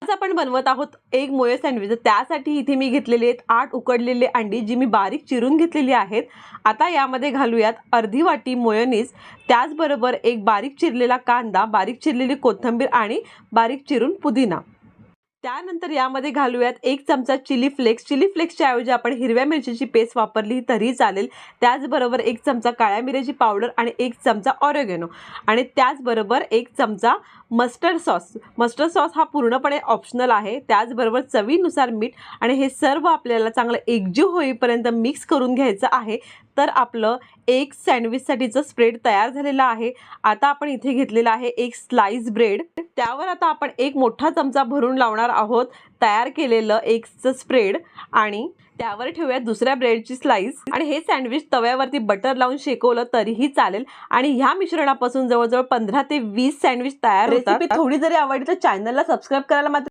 आज आपण बनवत आहोत एक मोयो सँडविच। त्यासाठी इथे मी घेतलेले आहेत 8 उकडलेले अंडी जी मी बारीक चिरून घेतलेली आहेत। आता यामध्ये घालूयात अर्धी वाटी मेयोनीज, त्याचबरोबर एक बारीक चिरलेला कांदा, बारीक चिरलेली कोथिंबीर आणि बारीक चिरून पुदिना। त्यानंतर यामध्ये घालूयात 1 चमचा चिली फ्लेक्स। चिली फ्लेक्सच्या ऐवजी आपण हिरव्या मिरचीची पेस्ट वापरली तरी चालेल। त्याचबरोबर 1 चमचा काळ्या मिऱ्याची पावडर आणि 1 चमचा ऑरेगॅनो आणि त्याचबरोबर 1 चमचा मस्टर्ड सॉस। मस्टर्ड सॉस हा पूर्णपणे ऑप्शनल आहे। त्याचबरोबर चवीनुसार मीठ आणि हे सर्व आपल्याला चांगलं एकजीव होईपर्यंत मिक्स करून घ्यायचं आहे। तर आपलं एक सँडविचसाठीचं स्प्रेड तयार झालेला आहे। आता आपण इथे घेतलेला आहे एक स्लाइस ब्रेड, त्यावर आता आपण एक मोठा चमचा भरून लावणार आहोत तयार केलेलं एकचं स्प्रेड आणि त्यावर ठेवूया दुसऱ्या ब्रेडची स्लाइस आणि हे सँडविच तव्यावरती बटर लावून शेकवलं तरीही चालेल आणि ह्या मिश्रणापासून जवळजवळ 15 ते 20 सँडविच तयार होतात। रेसिपी थोडी जरी आवडली तर चॅनलला सबस्क्राइब करायला मात्र